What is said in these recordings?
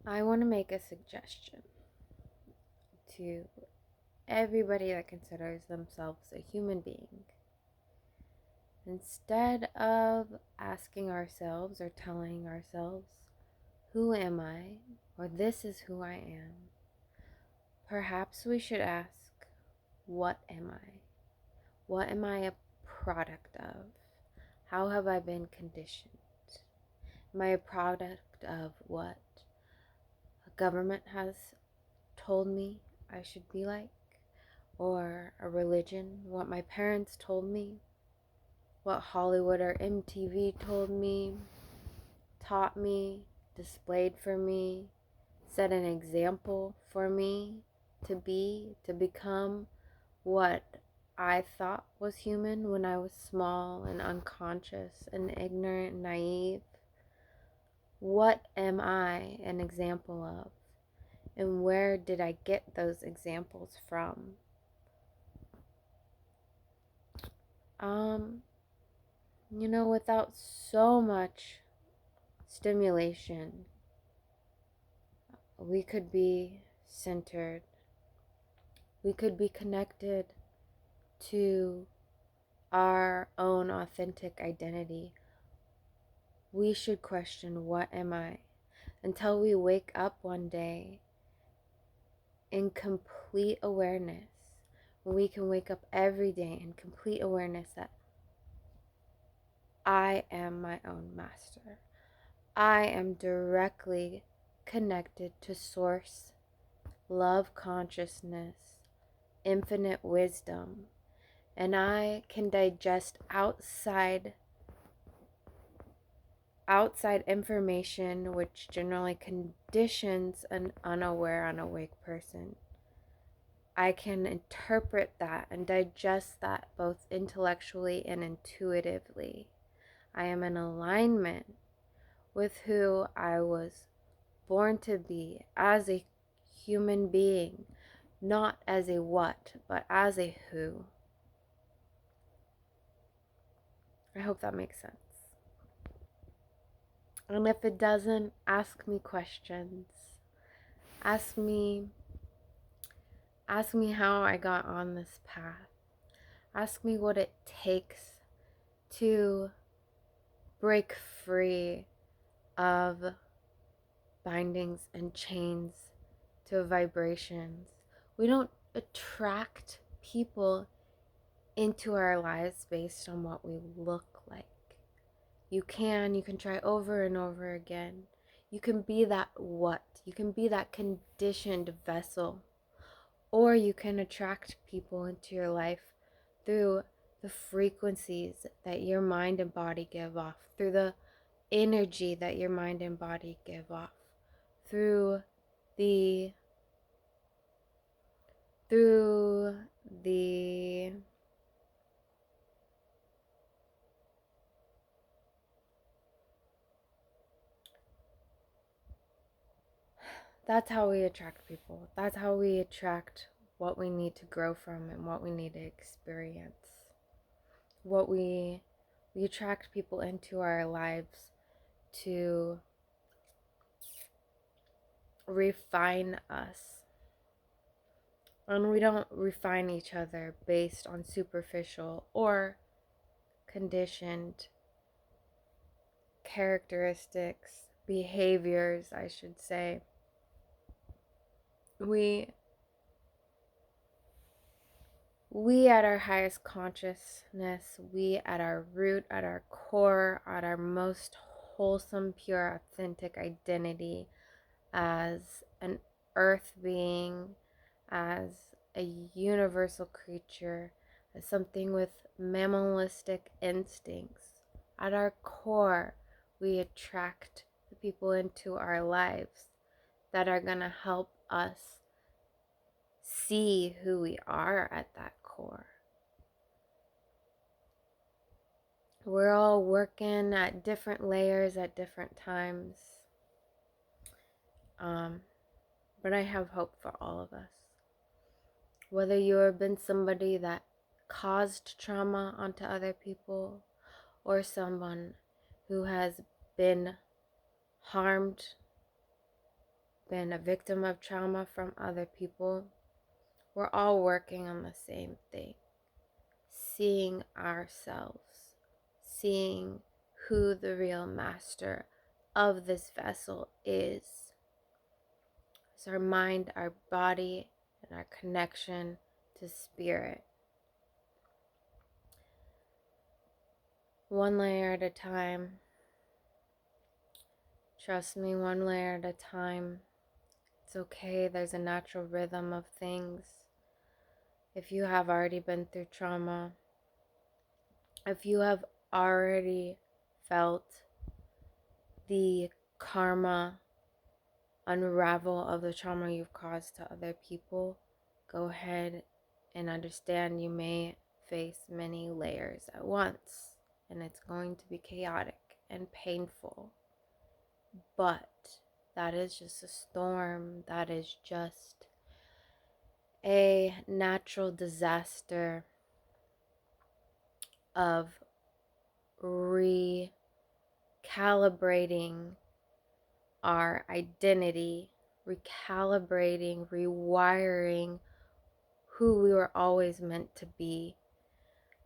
I want to make a suggestion to everybody that considers themselves a human being. Instead of asking ourselves or telling ourselves, who am I? Or this is who I am, perhaps we should ask, what am I? What am I a product of? How have I been conditioned? Am I a product of what a government has told me I should be like? Or a religion? What my parents told me? What Hollywood or MTV told me? Taught me? Displayed for me? Set an example for me to be, to become what I thought was human when I was small and unconscious and ignorant and naive? What am I an example of? And where did I get those examples from? Um, without so much stimulation, we could be centered. We could be connected to our own authentic identity. We should question, what am I? Until we wake up one day in complete awareness. When we can wake up every day in complete awareness that I am my own master. I am directly connected to source, love consciousness, infinite wisdom, and I can digest outside information which generally conditions an unaware, unawake person. I can interpret that and digest that both intellectually and intuitively. I am in alignment with who I was born to be as a human being, not as a what, but as a who. I hope that makes sense. And if it doesn't, ask me questions. Ask me how I got on this path. Ask me what it takes to break free of bindings and chains to vibrations. We don't attract people into our lives based on what we look like. You can try over and over again. You can be that what? You can be that conditioned vessel. Or you can attract people into your life through the frequencies that your mind and body give off, through the energy that your mind and body give off, through the through the that's how we attract people. That's how we attract what we need to grow from and what we need to experience. What we attract people into our lives to refine us. And we don't refine each other based on superficial or conditioned characteristics, behaviors, I should say. We at our highest consciousness, we at our root, at our core, at our most wholesome, pure, authentic identity as an earth being, as a universal creature, as something with mammalistic instincts. At our core, we attract the people into our lives that are going to help us see who we are at that core. We're all working at different layers at different times. But I have hope for all of us. Whether you have been somebody that caused trauma onto other people, or someone who has been harmed been a victim of trauma from other people, we're all working on the same thing. Seeing ourselves, seeing who the real master of this vessel is. It's our mind, our body, and our connection to spirit. One layer at a time. Trust me, one layer at a time. It's okay, there's a natural rhythm of things. If you have already been through trauma, if you have already felt the karma unravel of the trauma you've caused to other people, go ahead and understand you may face many layers at once, and it's going to be chaotic and painful. But that is just a storm. That is just a natural disaster of recalibrating our identity, recalibrating, rewiring who we were always meant to be.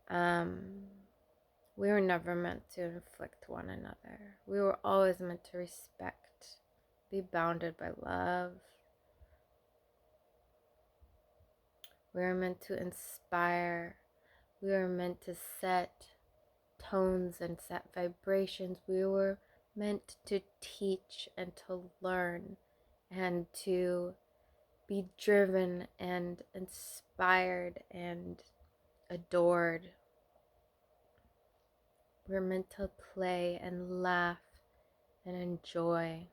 We were never meant to inflict one another. We were always meant to respect, be bounded by love. We were meant to inspire. We were meant to set tones and set vibrations. We were meant to teach and to learn and to be driven and inspired and adored. We're meant to play and laugh and enjoy.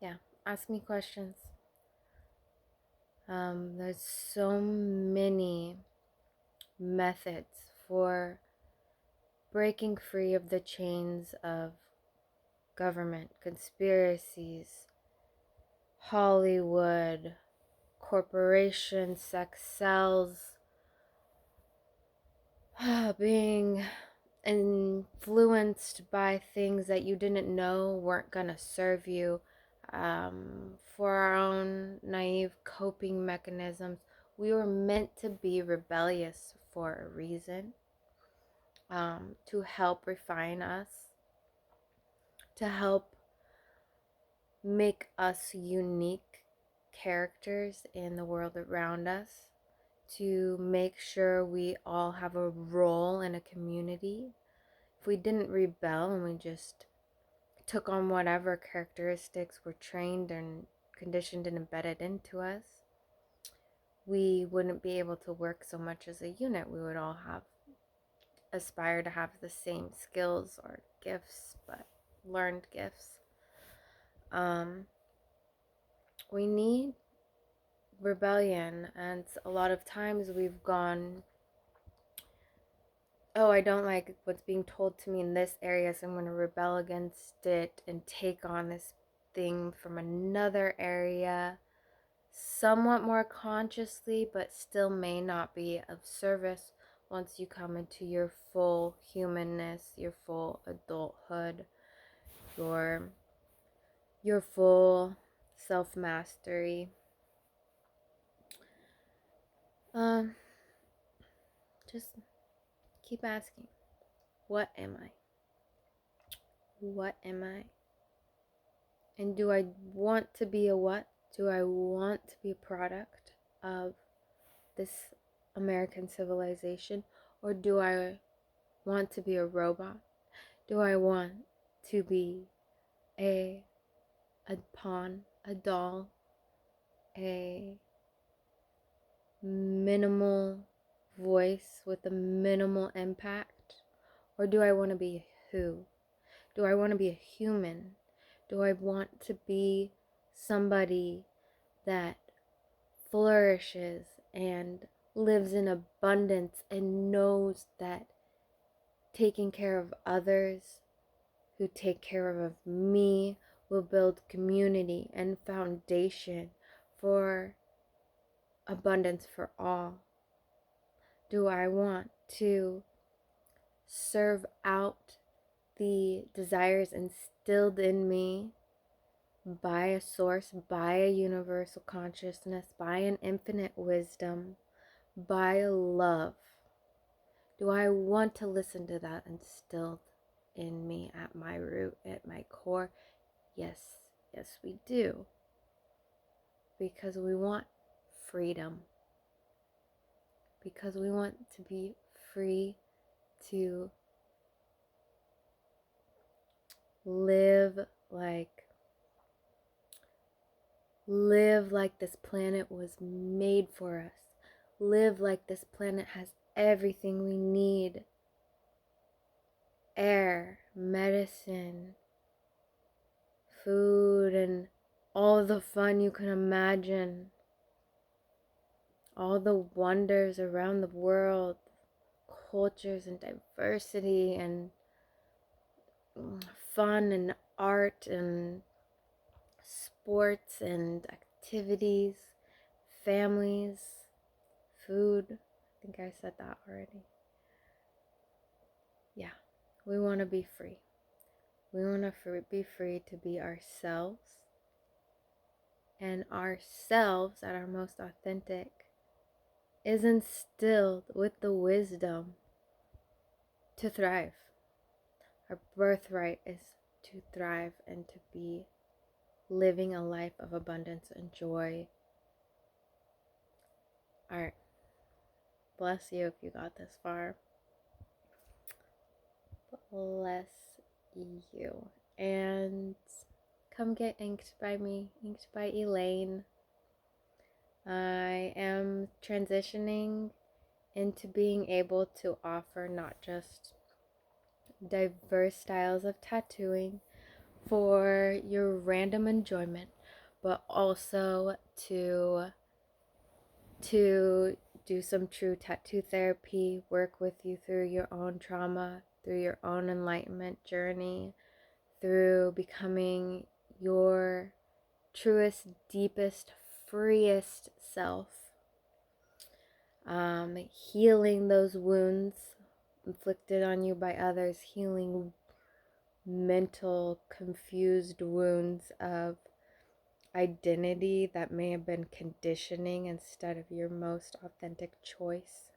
Yeah, ask me questions. There's so many methods for breaking free of the chains of government, conspiracies, Hollywood, corporations, sex sells, being influenced by things that you didn't know weren't gonna serve you, for our own naive coping mechanisms. We were meant to be rebellious for a reason, to help refine us, to help make us unique characters in the world around us, to make sure we all have a role in a community. If we didn't rebel and we just took on whatever characteristics were trained and conditioned and embedded into us, we wouldn't be able to work so much as a unit. We would all aspire to have the same skills or gifts, but learned gifts. We need rebellion, and a lot of times we've gone, oh, I don't like what's being told to me in this area, so I'm going to rebel against it and take on this thing from another area, somewhat more consciously, but still may not be of service once you come into your full humanness, your full adulthood, your full self-mastery. Just keep asking, what am I? What am I? And do I want to be a what? Do I want to be a product of this American civilization? Or do I want to be a robot? Do I want to be a pawn, a doll, a minimal voice with a minimal impact? Or do I want to be who? Do I want to be a human? Do I want to be somebody that flourishes and lives in abundance and knows that taking care of others who take care of me will build community and foundation for abundance for all? Do I want to serve out the desires instilled in me by a source, by a universal consciousness, by an infinite wisdom, by a love? Do I want to listen to that instilled in me at my root, at my core? Yes, yes, we do. Because we want freedom. Because we want to be free to live like this planet was made for us. Live like this planet has everything we need. Air, medicine, food, and all the fun you can imagine. All the wonders around the world, cultures and diversity and fun and art and sports and activities, families, food. I think I said that already. Yeah, we want to be free. We want to be free to be ourselves. And ourselves at our most authentic is instilled with the wisdom to thrive. Our birthright is to thrive and to be living a life of abundance and joy. Alright, bless you if you got this far. Bless you. And come get inked by me, inked by Elaine. I am transitioning into being able to offer not just diverse styles of tattooing for your random enjoyment, but also to do some true tattoo therapy, work with you through your own trauma, through your own enlightenment journey, through becoming your truest, deepest, freest self, healing those wounds inflicted on you by others, healing mental confused wounds of identity that may have been conditioning instead of your most authentic choice.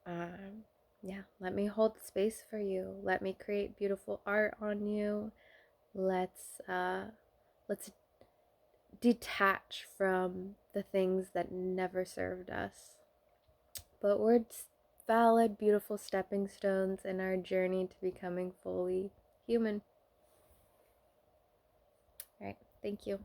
Yeah, let me hold space for you. Let me create beautiful art on you. Let's detach from the things that never served us. But we're valid, beautiful stepping stones in our journey to becoming fully human. All right, thank you.